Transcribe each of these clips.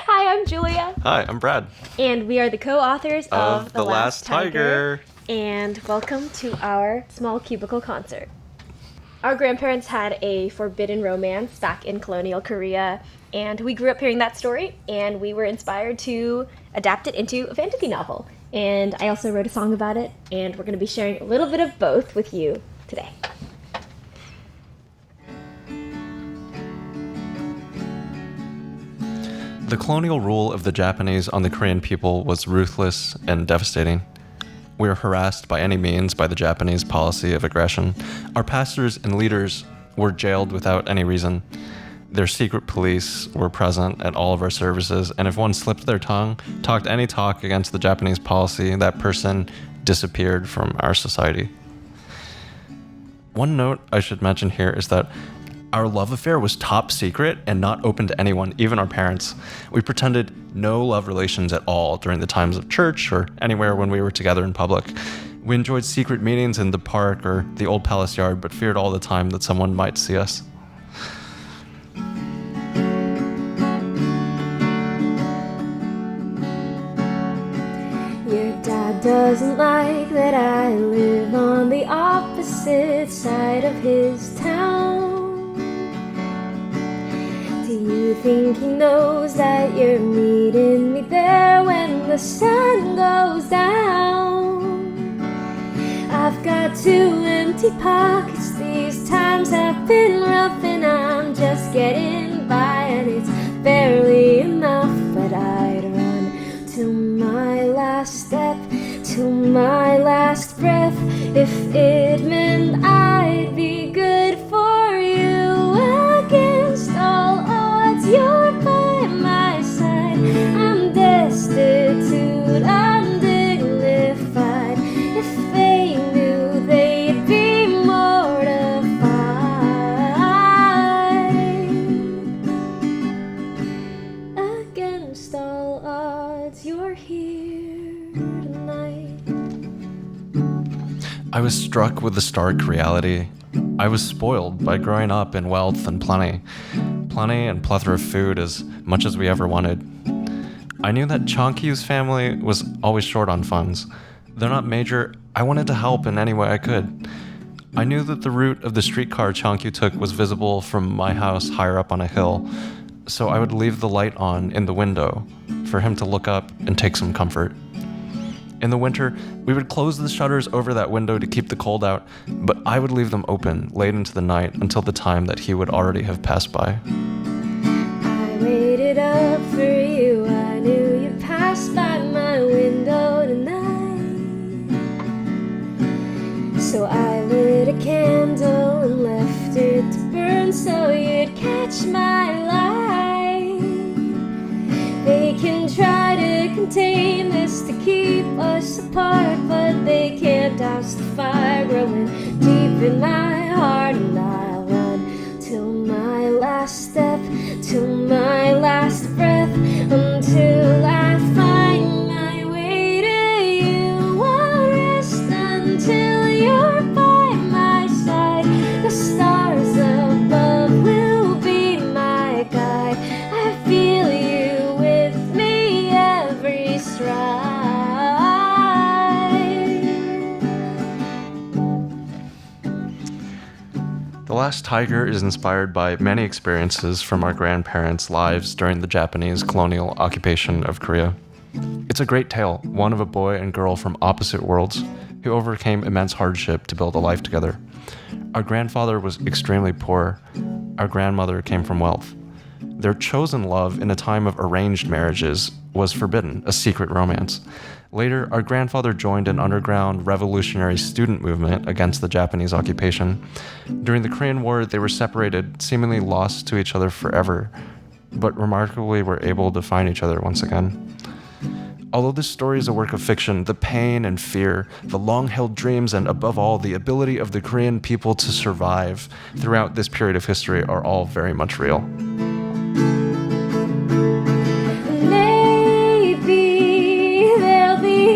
Hi, I'm Julia. Hi, I'm Brad. And we are the co-authors of The Last Tiger. And welcome to our small Cubicle concert. Our grandparents had a forbidden romance back in Colonial Korea, and we grew up hearing that story, and we were inspired to adapt it into a fantasy novel. And I also wrote a song about it, and we're going to be sharing a little bit of both with you today. The colonial rule of the Japanese on the Korean people was ruthless and devastating. We were harassed by any means by the Japanese policy of aggression. Our pastors and leaders were jailed without any reason. Their secret police were present at all of our services, and if one slipped their tongue, talked any talk against the Japanese policy, that person disappeared from our society. One note I should mention here is that our love affair was top secret and not open to anyone, even our parents. We pretended no love relations at all during the times of church or anywhere when we were together in public. We enjoyed secret meetings in the park or the old palace yard, but feared all the time that someone might see us. Your dad doesn't like that I live on the opposite side of his town. Do you think he knows that you're meeting me there when the sun goes down? I've got 2 empty pockets, these times have been rough and I'm just getting by and it's barely enough, but I'd run to my last step, to my last breath, if it meant I'd be good for you. Against all odds, you're by my side. I'm destitute, undignified. If they knew, they'd be mortified. Against all odds, you're here tonight. I was struck with the stark reality. I was spoiled by growing up in wealth and plenty and plethora of food, as much as we ever wanted. I knew that Chonkyu's family was always short on funds. Though not major, I wanted to help in any way I could. I knew that the route of the streetcar Chonkyu took was visible from my house higher up on a hill, so I would leave the light on in the window for him to look up and take some comfort. In the winter, we would close the shutters over that window to keep the cold out, but I would leave them open late into the night until the time that he would already have passed by. I waited up for you, I knew you'd pass by my window tonight. So I lit a candle and left it to burn so you'd catch my light. They can try to contain this to keep us apart, but they can't douse the fire growing deep in my heart. And I'll run till my last step, till my last breath, until I find my way to you. I'll rest until you're by my side. The stars above will be my guide. I feel you with me every stride. The Last Tiger is inspired by many experiences from our grandparents' lives during the Japanese colonial occupation of Korea. It's a great tale, one of a boy and girl from opposite worlds who overcame immense hardship to build a life together. Our grandfather was extremely poor. Our grandmother came from wealth. Their chosen love in a time of arranged marriages was forbidden, a secret romance. Later, our grandfather joined an underground revolutionary student movement against the Japanese occupation. During the Korean War, they were separated, seemingly lost to each other forever, but remarkably were able to find each other once again. Although this story is a work of fiction, the pain and fear, the long-held dreams, and above all, the ability of the Korean people to survive throughout this period of history are all very much real.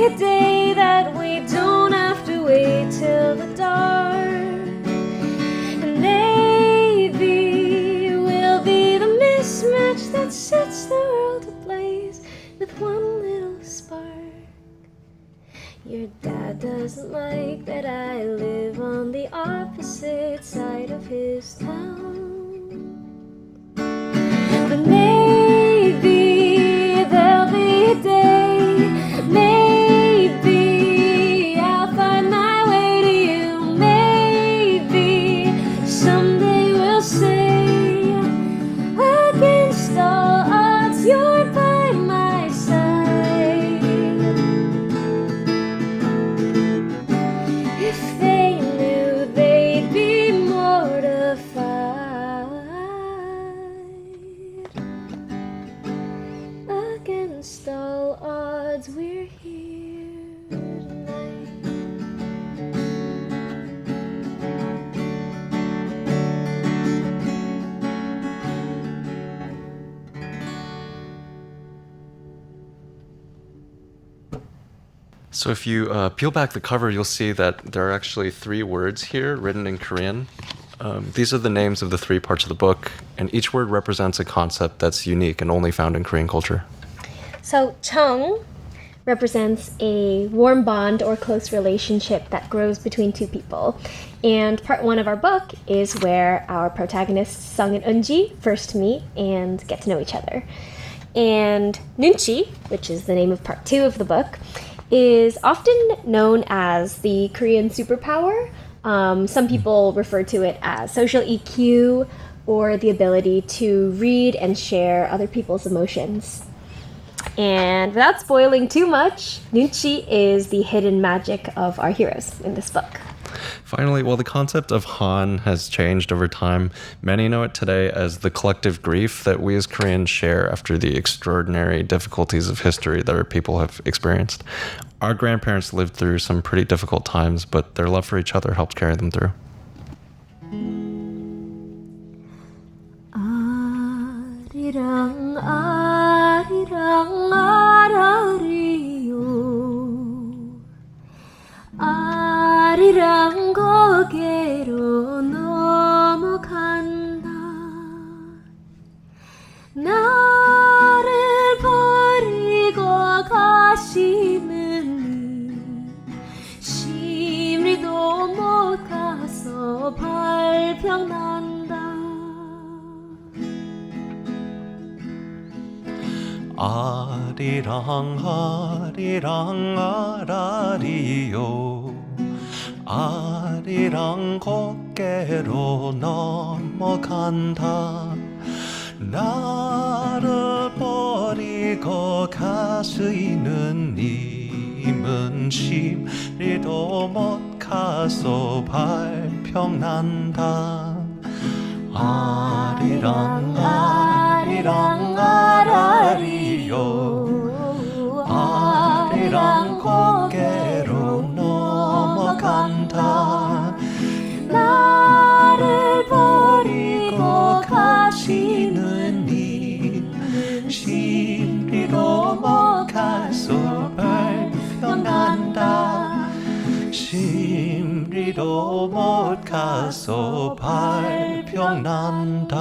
A day that we don't have to wait till the dark, and maybe we'll be the mismatch that sets the world ablaze. doesn't like that I live on the opposite side of his town. But maybe there'll be a day, maybe I'll find my way to you. Maybe someday we'll say, against all odds, you're by my side. If they knew, they'd be mortified. Against all odds, we're here tonight. So if you peel back the cover, you'll see that there are actually 3 words here written in Korean. These are the names of the 3 parts of the book, and each word represents a concept that's unique and only found in Korean culture. So 정 represents a warm bond or close relationship that grows between 2 people. And part 1 of our book is where our protagonists Sung and Eunji first meet and get to know each other. And 눈치, which is the name of part 2 of the book, is often known as the Korean superpower. Some people refer to it as social EQ or the ability to read and share other people's emotions. And without spoiling too much, 눈치 is the hidden magic of our heroes in this book. Finally, while the concept of Han has changed over time, many know it today as the collective grief that we as Koreans share after the extraordinary difficulties of history that our people have experienced. Our grandparents lived through some pretty difficult times, but their love for each other helped carry them through. 아리랑 아리랑 아라리요 아리랑 고개로 넘어간다 나를 버리고 가시는 심리도 못 가서 발평난다 아리랑 아리랑 아라리요 아리랑 고개로 넘어간다 나를 버리고 가시는 님은 심리도 못 가서 발평난다 아리랑 아리랑 아라리요 아리랑 고개로 넘어간다 나를 버리고 가시는 님 심리로 못 가서 발평난다 심리로 못 가서 발평난다